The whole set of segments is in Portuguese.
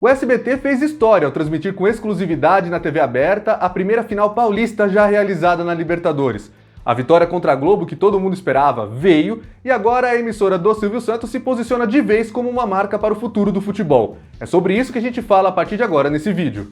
O SBT fez história ao transmitir com exclusividade na TV aberta a primeira final paulista já realizada na Libertadores. A vitória contra a Globo, que todo mundo esperava, veio, e agora a emissora do Silvio Santos se posiciona de vez como uma marca para o futuro do futebol. É sobre isso que a gente fala a partir de agora nesse vídeo.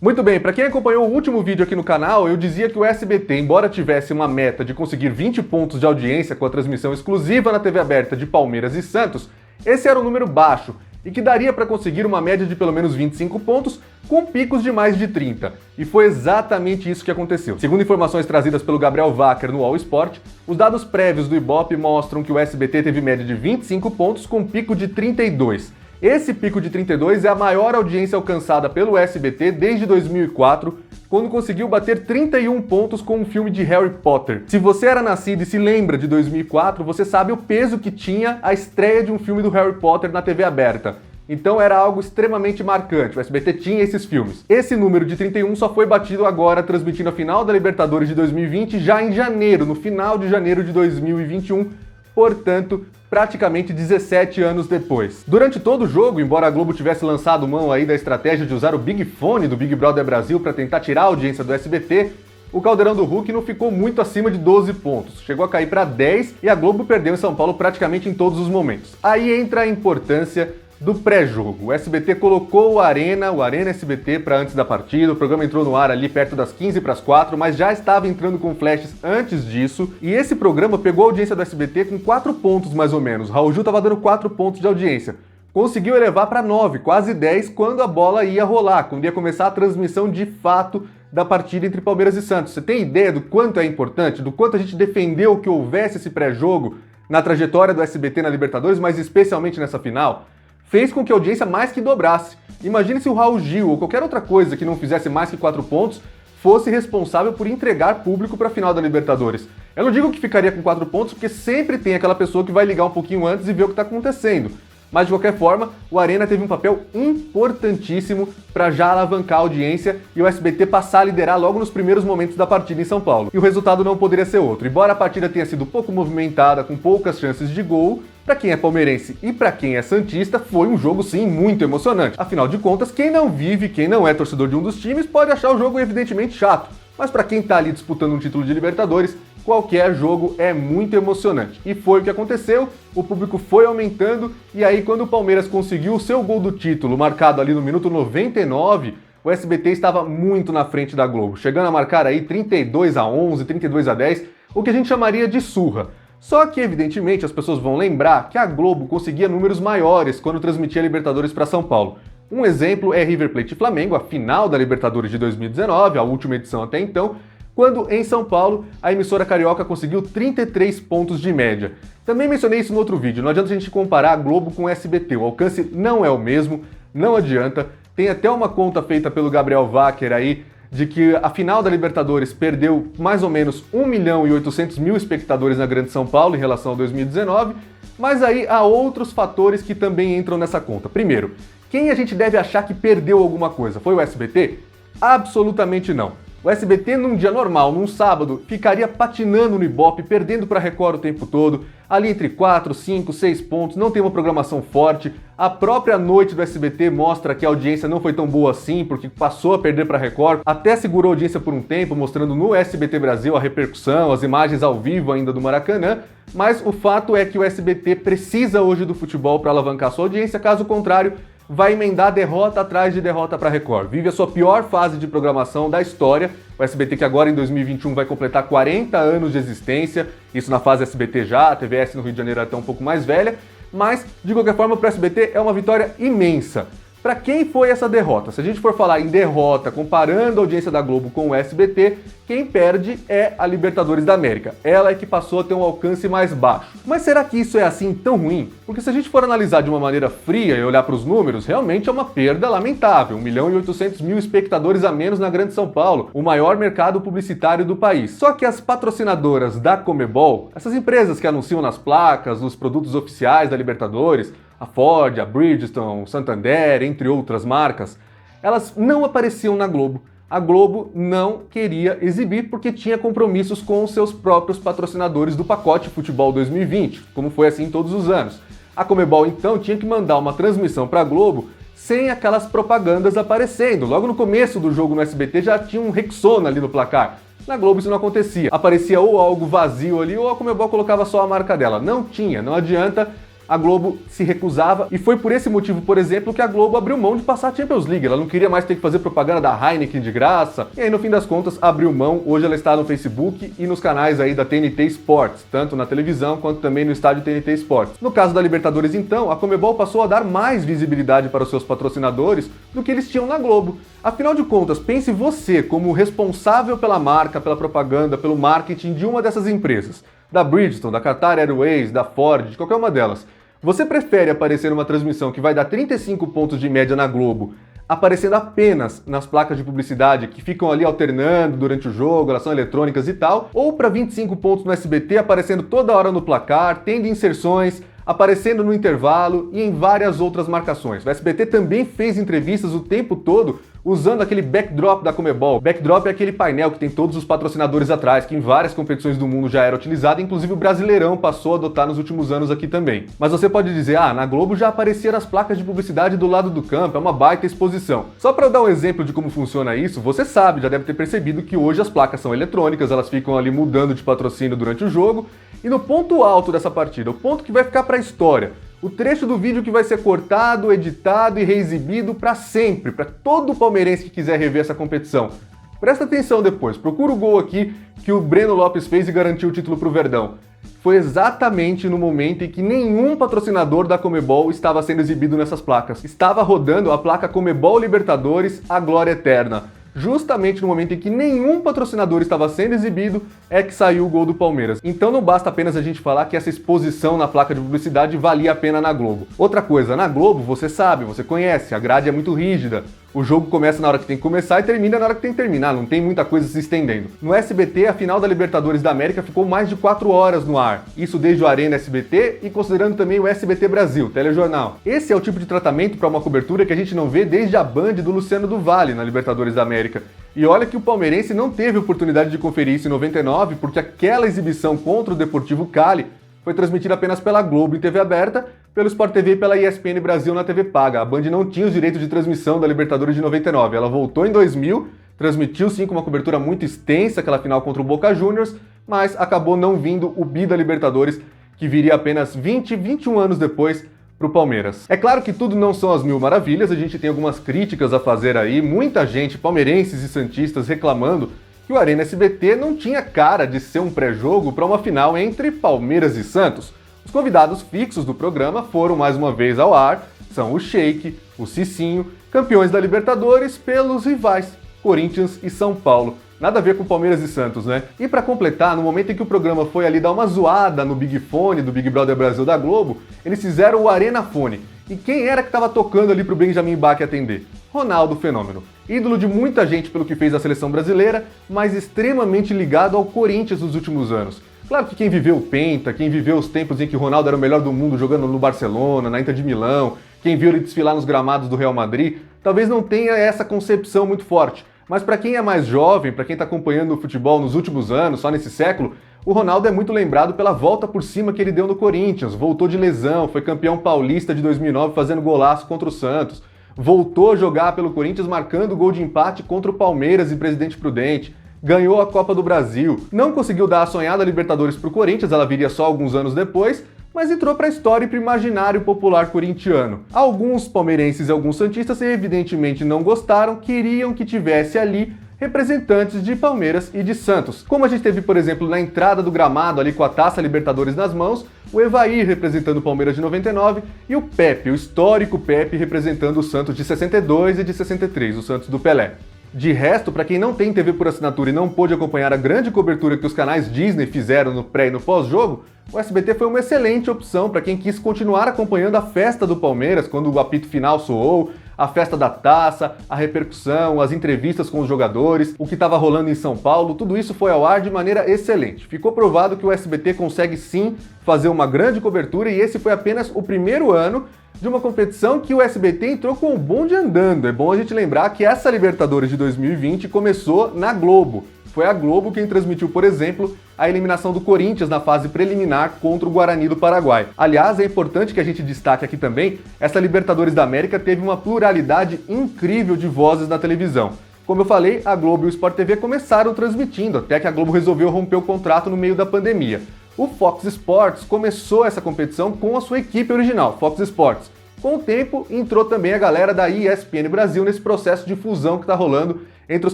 Muito bem, para quem acompanhou o último vídeo aqui no canal, eu dizia que o SBT, embora tivesse uma meta de conseguir 20 pontos de audiência com a transmissão exclusiva na TV aberta de Palmeiras e Santos, esse era um número baixo, e que daria para conseguir uma média de pelo menos 25 pontos, com picos de mais de 30. E foi exatamente isso que aconteceu. Segundo informações trazidas pelo Gabriel Wacker no All Sport, os dados prévios do Ibope mostram que o SBT teve média de 25 pontos com pico de 32. Esse pico de 32 é a maior audiência alcançada pelo SBT desde 2004, quando conseguiu bater 31 pontos com um filme de Harry Potter. Se você era nascido e se lembra de 2004, você sabe o peso que tinha a estreia de um filme do Harry Potter na TV aberta. Então era algo extremamente marcante, o SBT tinha esses filmes. Esse número de 31 só foi batido agora, transmitindo a final da Libertadores de 2020, já em janeiro, no final de janeiro de 2021, portanto, praticamente 17 anos depois. Durante todo o jogo, embora a Globo tivesse lançado mão aí da estratégia de usar o Big Fone do Big Brother Brasil para tentar tirar a audiência do SBT, o Caldeirão do Hulk não ficou muito acima de 12 pontos. Chegou a cair para 10 e a Globo perdeu em São Paulo praticamente em todos os momentos. Aí entra a importância do pré-jogo. O SBT colocou o Arena SBT para antes da partida, o programa entrou no ar ali perto das 15 para as 4, mas já estava entrando com flashes antes disso, e esse programa pegou a audiência do SBT com 4 pontos mais ou menos. Raul Gil estava dando 4 pontos de audiência. Conseguiu elevar para 9, quase 10, quando a bola ia rolar, quando ia começar a transmissão de fato da partida entre Palmeiras e Santos. Você tem ideia do quanto é importante, do quanto a gente defendeu que houvesse esse pré-jogo na trajetória do SBT na Libertadores, mas especialmente nessa final? Fez com que a audiência mais que dobrasse. Imagine se o Raul Gil ou qualquer outra coisa que não fizesse mais que 4 pontos fosse responsável por entregar público para a final da Libertadores. Eu não digo que ficaria com 4 pontos, porque sempre tem aquela pessoa que vai ligar um pouquinho antes e ver o que está acontecendo. Mas, de qualquer forma, o Arena teve um papel importantíssimo para já alavancar a audiência e o SBT passar a liderar logo nos primeiros momentos da partida em São Paulo. E o resultado não poderia ser outro. Embora a partida tenha sido pouco movimentada, com poucas chances de gol, para quem é palmeirense e para quem é santista, foi um jogo sim muito emocionante. Afinal de contas, quem não vive, quem não é torcedor de um dos times, pode achar o jogo evidentemente chato. Mas para quem tá ali disputando um título de Libertadores, qualquer jogo é muito emocionante. E foi o que aconteceu, o público foi aumentando, e aí quando o Palmeiras conseguiu o seu gol do título, marcado ali no minuto 99, o SBT estava muito na frente da Globo, chegando a marcar aí 32-11, 32-10, o que a gente chamaria de surra. Só que, evidentemente, as pessoas vão lembrar que a Globo conseguia números maiores quando transmitia a Libertadores para São Paulo. Um exemplo é River Plate e Flamengo, a final da Libertadores de 2019, a última edição até então, quando em São Paulo a emissora carioca conseguiu 33 pontos de média. Também mencionei isso no outro vídeo, não adianta a gente comparar a Globo com o SBT, o alcance não é o mesmo, não adianta. Tem até uma conta feita pelo Gabriel Wacker aí, de que a final da Libertadores perdeu mais ou menos 1.800.000 espectadores na Grande São Paulo em relação a 2019, mas aí há outros fatores que também entram nessa conta. Primeiro, quem a gente deve achar que perdeu alguma coisa? Foi o SBT? Absolutamente não. O SBT, num dia normal, num sábado, ficaria patinando no Ibope, perdendo para a Record o tempo todo, ali entre 4, 5, 6 pontos, não tem uma programação forte. A própria noite do SBT mostra que a audiência não foi tão boa assim, porque passou a perder para a Record, até segurou a audiência por um tempo, mostrando no SBT Brasil a repercussão, as imagens ao vivo ainda do Maracanã, mas o fato é que o SBT precisa hoje do futebol para alavancar sua audiência, caso contrário, vai emendar derrota atrás de derrota para a Record. Vive a sua pior fase de programação da história. O SBT que agora em 2021 vai completar 40 anos de existência, isso na fase SBT já, a TVS no Rio de Janeiro é até um pouco mais velha, mas de qualquer forma para o SBT é uma vitória imensa. Para quem foi essa derrota? Se a gente for falar em derrota, comparando a audiência da Globo com o SBT, quem perde é a Libertadores da América. Ela é que passou a ter um alcance mais baixo. Mas será que isso é assim tão ruim? Porque se a gente for analisar de uma maneira fria e olhar para os números, realmente é uma perda lamentável. 1.800.000 espectadores a menos na Grande São Paulo, o maior mercado publicitário do país. Só que as patrocinadoras da Conmebol, essas empresas que anunciam nas placas, nos produtos oficiais da Libertadores, a Ford, a Bridgestone, Santander, entre outras marcas, elas não apareciam na Globo. A Globo não queria exibir porque tinha compromissos com os seus próprios patrocinadores do pacote Futebol 2020, como foi assim todos os anos. A Conmebol então tinha que mandar uma transmissão para a Globo sem aquelas propagandas aparecendo. Logo no começo do jogo no SBT já tinha um Rexona ali no placar. Na Globo isso não acontecia. Aparecia ou algo vazio ali ou a Conmebol colocava só a marca dela. Não tinha, não adianta. A Globo se recusava e foi por esse motivo, por exemplo, que a Globo abriu mão de passar a Champions League. Ela não queria mais ter que fazer propaganda da Heineken de graça. E aí, no fim das contas, abriu mão. Hoje ela está no Facebook e nos canais aí da TNT Sports, tanto na televisão quanto também no estádio TNT Sports. No caso da Libertadores, então, a Conmebol passou a dar mais visibilidade para os seus patrocinadores do que eles tinham na Globo. Afinal de contas, pense você como responsável pela marca, pela propaganda, pelo marketing de uma dessas empresas. Da Bridgestone, da Qatar Airways, da Ford, de qualquer uma delas. Você prefere aparecer numa transmissão que vai dar 35 pontos de média na Globo, aparecendo apenas nas placas de publicidade que ficam ali alternando durante o jogo, elas são eletrônicas e tal, ou para 25 pontos no SBT aparecendo toda hora no placar, tendo inserções, aparecendo no intervalo e em várias outras marcações. O SBT também fez entrevistas o tempo todo usando aquele backdrop da Conmebol. Backdrop é aquele painel que tem todos os patrocinadores atrás, que em várias competições do mundo já era utilizado, inclusive o Brasileirão passou a adotar nos últimos anos aqui também. Mas você pode dizer, na Globo já apareciam as placas de publicidade do lado do campo, é uma baita exposição. Só para eu dar um exemplo de como funciona isso, você sabe, já deve ter percebido que hoje as placas são eletrônicas, elas ficam ali mudando de patrocínio durante o jogo, e no ponto alto dessa partida, o ponto que vai ficar para a história, o trecho do vídeo que vai ser cortado, editado e reexibido para sempre, para todo palmeirense que quiser rever essa competição. Presta atenção depois, procura o gol aqui que o Breno Lopes fez e garantiu o título para o Verdão. Foi exatamente no momento em que nenhum patrocinador da Conmebol estava sendo exibido nessas placas. Estava rodando a placa Conmebol Libertadores, a glória eterna. Justamente no momento em que nenhum patrocinador estava sendo exibido, é que saiu o gol do Palmeiras. Então não basta apenas a gente falar que essa exposição na placa de publicidade valia a pena na Globo. Outra coisa, na Globo você sabe, você conhece, a grade é muito rígida. O jogo começa na hora que tem que começar e termina na hora que tem que terminar, não tem muita coisa se estendendo. No SBT, a final da Libertadores da América ficou mais de 4 horas no ar. Isso desde o Arena SBT e considerando também o SBT Brasil, telejornal. Esse é o tipo de tratamento para uma cobertura que a gente não vê desde a Band do Luciano do Vale na Libertadores da América. E olha que o palmeirense não teve oportunidade de conferir isso em 99, porque aquela exibição contra o Deportivo Cali foi transmitida apenas pela Globo em TV aberta, pelo Sport TV e pela ESPN Brasil na TV paga. A Band não tinha os direitos de transmissão da Libertadores de 99. Ela voltou em 2000, transmitiu sim com uma cobertura muito extensa aquela final contra o Boca Juniors, mas acabou não vindo o bi da Libertadores, que viria apenas 21 anos depois para o Palmeiras. É claro que tudo não são as mil maravilhas, a gente tem algumas críticas a fazer aí, muita gente, palmeirenses e santistas, reclamando que o Arena SBT não tinha cara de ser um pré-jogo para uma final entre Palmeiras e Santos. Os convidados fixos do programa foram mais uma vez ao ar, são o Sheik, o Cicinho, campeões da Libertadores pelos rivais, Corinthians e São Paulo. Nada a ver com Palmeiras e Santos, né? E para completar, no momento em que o programa foi ali dar uma zoada no Big Fone do Big Brother Brasil da Globo, eles fizeram o Arena Fone. E quem era que estava tocando ali pro Benjamin Bach atender? Ronaldo Fenômeno. Ídolo de muita gente pelo que fez a seleção brasileira, mas extremamente ligado ao Corinthians nos últimos anos. Claro que quem viveu o Penta, quem viveu os tempos em que o Ronaldo era o melhor do mundo jogando no Barcelona, na Inter de Milão, quem viu ele desfilar nos gramados do Real Madrid, talvez não tenha essa concepção muito forte. Mas para quem é mais jovem, para quem está acompanhando o futebol nos últimos anos, só nesse século, o Ronaldo é muito lembrado pela volta por cima que ele deu no Corinthians, voltou de lesão, foi campeão paulista de 2009 fazendo golaço contra o Santos, voltou a jogar pelo Corinthians marcando gol de empate contra o Palmeiras e Presidente Prudente, ganhou a Copa do Brasil, não conseguiu dar a sonhada Libertadores para o Corinthians, ela viria só alguns anos depois, mas entrou para a história e para o imaginário popular corintiano. Alguns palmeirenses e alguns santistas evidentemente não gostaram, queriam que tivesse ali representantes de Palmeiras e de Santos. Como a gente teve, por exemplo, na entrada do gramado ali com a Taça Libertadores nas mãos, o Evair representando o Palmeiras de 99 e o Pepe, o histórico Pepe, representando o Santos de 62 e de 63, o Santos do Pelé. De resto, para quem não tem TV por assinatura e não pôde acompanhar a grande cobertura que os canais Disney fizeram no pré e no pós-jogo, o SBT foi uma excelente opção para quem quis continuar acompanhando a festa do Palmeiras quando o apito final soou, a festa da taça, a repercussão, as entrevistas com os jogadores, o que estava rolando em São Paulo, tudo isso foi ao ar de maneira excelente. Ficou provado que o SBT consegue sim fazer uma grande cobertura e esse foi apenas o primeiro ano de uma competição que o SBT entrou com o bonde andando. É bom a gente lembrar que essa Libertadores de 2020 começou na Globo. Foi a Globo quem transmitiu, por exemplo, a eliminação do Corinthians na fase preliminar contra o Guarani do Paraguai. Aliás, é importante que a gente destaque aqui também, essa Libertadores da América teve uma pluralidade incrível de vozes na televisão. Como eu falei, a Globo e o Sport TV começaram transmitindo, até que a Globo resolveu romper o contrato no meio da pandemia. O Fox Sports começou essa competição com a sua equipe original, Fox Sports. Com o tempo, entrou também a galera da ESPN Brasil nesse processo de fusão que está rolando entre os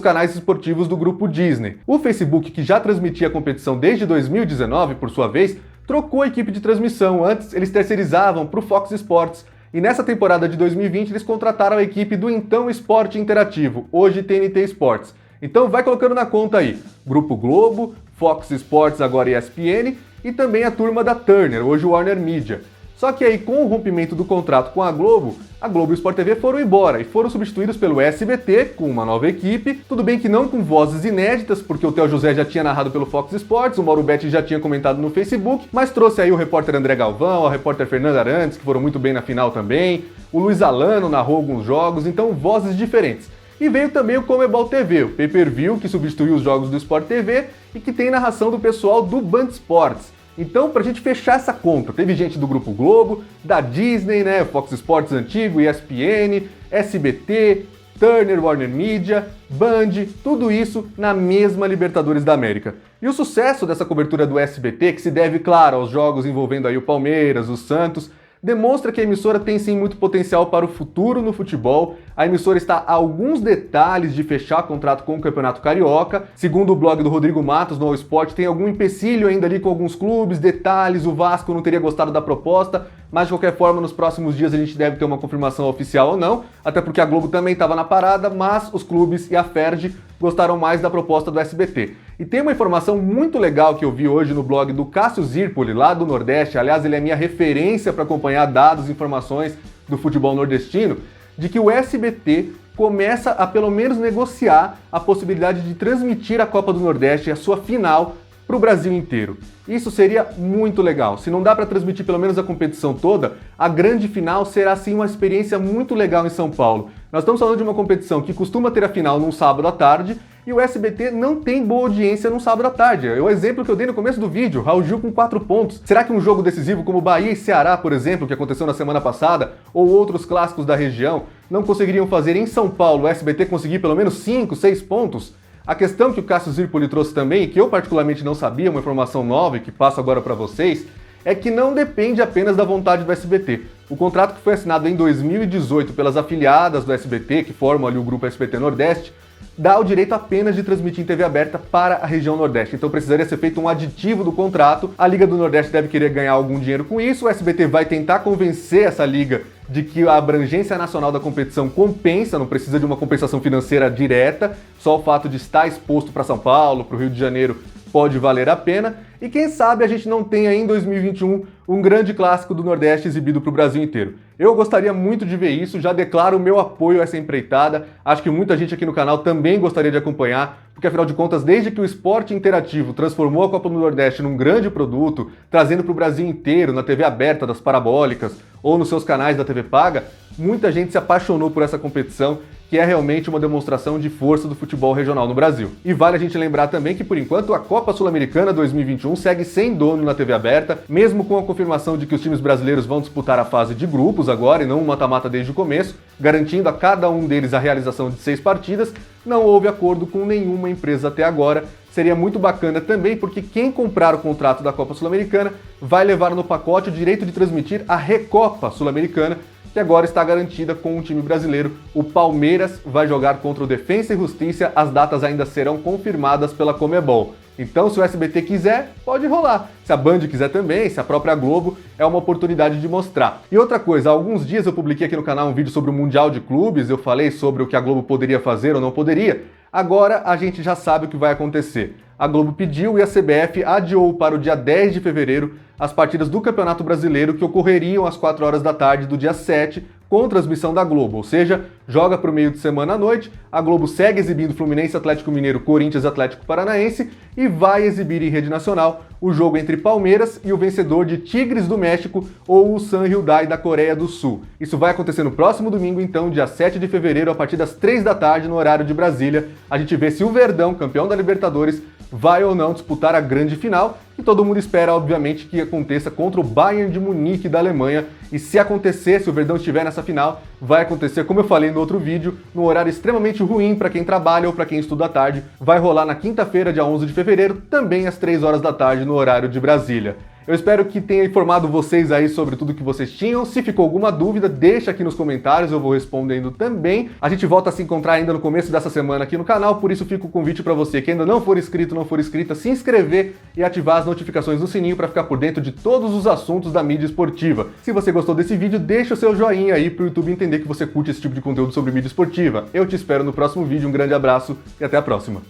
canais esportivos do grupo Disney. O Facebook, que já transmitia a competição desde 2019, por sua vez, trocou a equipe de transmissão. Antes, eles terceirizavam para o Fox Sports. E nessa temporada de 2020, eles contrataram a equipe do então Esporte Interativo, hoje TNT Sports. Então vai colocando na conta aí, Grupo Globo, Fox Sports, agora ESPN, e também a turma da Turner, hoje Warner Media. Só que aí, com o rompimento do contrato com a Globo e o Sport TV foram embora e foram substituídos pelo SBT, com uma nova equipe. Tudo bem que não com vozes inéditas, porque o Theo José já tinha narrado pelo Fox Sports, o Mauro Betti já tinha comentado no Facebook, mas trouxe aí o repórter André Galvão, a repórter Fernanda Arantes, que foram muito bem na final também, o Luiz Alano narrou alguns jogos, então vozes diferentes. E veio também o Comebol TV, o pay-per-view que substituiu os jogos do Sport TV e que tem narração do pessoal do Band Sports. Então, pra gente fechar essa conta, teve gente do Grupo Globo, da Disney, né, Fox Sports antigo, ESPN, SBT, Turner, Warner Media, Band, tudo isso na mesma Libertadores da América. E o sucesso dessa cobertura do SBT, que se deve, claro, aos jogos envolvendo aí o Palmeiras, o Santos, demonstra que a emissora tem sim muito potencial para o futuro no futebol. A emissora está a alguns detalhes de fechar contrato com o Campeonato Carioca. Segundo o blog do Rodrigo Matos, no All Sport, tem algum empecilho ainda ali com alguns clubes, detalhes, o Vasco não teria gostado da proposta, mas de qualquer forma nos próximos dias a gente deve ter uma confirmação oficial ou não, até porque a Globo também estava na parada, mas os clubes e a Ferdi gostaram mais da proposta do SBT. E tem uma informação muito legal que eu vi hoje no blog do Cássio Zirpoli, lá do Nordeste, aliás ele é minha referência para acompanhar dados e informações do futebol nordestino, de que o SBT começa a pelo menos negociar a possibilidade de transmitir a Copa do Nordeste, a sua final, para o Brasil inteiro. Isso seria muito legal. Se não dá para transmitir pelo menos a competição toda, a grande final será sim uma experiência muito legal em São Paulo. Nós estamos falando de uma competição que costuma ter a final num sábado à tarde e o SBT não tem boa audiência num sábado à tarde. É o exemplo que eu dei no começo do vídeo, Raul Gil com 4 pontos. Será que um jogo decisivo como Bahia e Ceará, por exemplo, que aconteceu na semana passada, ou outros clássicos da região, não conseguiriam fazer em São Paulo o SBT conseguir pelo menos 5, 6 pontos? A questão que o Cássio Zirpoli trouxe também, e que eu particularmente não sabia, uma informação nova e que passo agora para vocês, é que não depende apenas da vontade do SBT. O contrato que foi assinado em 2018 pelas afiliadas do SBT, que formam ali o grupo SBT Nordeste, dá o direito apenas de transmitir em TV aberta para a região Nordeste. Então precisaria ser feito um aditivo do contrato. A Liga do Nordeste deve querer ganhar algum dinheiro com isso. O SBT vai tentar convencer essa liga de que a abrangência nacional da competição compensa, não precisa de uma compensação financeira direta, só o fato de estar exposto para São Paulo, para o Rio de Janeiro, pode valer a pena. E quem sabe a gente não tenha em 2021 um grande clássico do Nordeste exibido para o Brasil inteiro. Eu gostaria muito de ver isso, já declaro o meu apoio a essa empreitada. Acho que muita gente aqui no canal também gostaria de acompanhar, porque afinal de contas, desde que o esporte interativo transformou a Copa do Nordeste num grande produto, trazendo para o Brasil inteiro, na TV aberta das parabólicas ou nos seus canais da TV paga, muita gente se apaixonou por essa competição, que é realmente uma demonstração de força do futebol regional no Brasil. E vale a gente lembrar também que, por enquanto, a Copa Sul-Americana 2021 segue sem dono na TV aberta, mesmo com a confirmação de que os times brasileiros vão disputar a fase de grupos agora e não um mata-mata desde o começo, garantindo a cada um deles a realização de 6 partidas, não houve acordo com nenhuma empresa até agora. Seria muito bacana também, porque quem comprar o contrato da Copa Sul-Americana vai levar no pacote o direito de transmitir a Recopa Sul-Americana, que agora está garantida com um time brasileiro. O Palmeiras vai jogar contra o Defensa e Justiça, as datas ainda serão confirmadas pela Comebol. Então, se o SBT quiser, pode rolar. Se a Band quiser também, se a própria Globo, é uma oportunidade de mostrar. E outra coisa, há alguns dias eu publiquei aqui no canal um vídeo sobre o Mundial de Clubes, eu falei sobre o que a Globo poderia fazer ou não poderia. Agora a gente já sabe o que vai acontecer. A Globo pediu e a CBF adiou para o dia 10 de fevereiro as partidas do Campeonato Brasileiro que ocorreriam às 4 horas da tarde do dia 7, com transmissão da Globo, ou seja, joga para o meio de semana à noite, a Globo segue exibindo Fluminense, Atlético Mineiro, Corinthians, Atlético Paranaense e vai exibir em rede nacional o jogo entre Palmeiras e o vencedor de Tigres do México ou o San Hyundai da Coreia do Sul. Isso vai acontecer no próximo domingo, então, dia 7 de fevereiro, a partir das 3 da tarde, no horário de Brasília. A gente vê se o Verdão, campeão da Libertadores, vai ou não disputar a grande final, e todo mundo espera, obviamente, que aconteça contra o Bayern de Munique da Alemanha, e se acontecer, se o Verdão estiver nessa final, vai acontecer, como eu falei no outro vídeo, num horário extremamente ruim para quem trabalha ou para quem estuda à tarde. Vai rolar na quinta-feira, dia 11 de fevereiro, também às 3 horas da tarde, no horário de Brasília. Eu espero que tenha informado vocês aí sobre tudo que vocês tinham. Se ficou alguma dúvida, deixa aqui nos comentários, eu vou respondendo também. A gente volta a se encontrar ainda no começo dessa semana aqui no canal, por isso fica o convite para você que ainda não for inscrito, não for inscrita, se inscrever e ativar as notificações do sininho para ficar por dentro de todos os assuntos da mídia esportiva. Se você gostou desse vídeo, deixa o seu joinha aí para o YouTube entender que você curte esse tipo de conteúdo sobre mídia esportiva. Eu te espero no próximo vídeo, um grande abraço e até a próxima.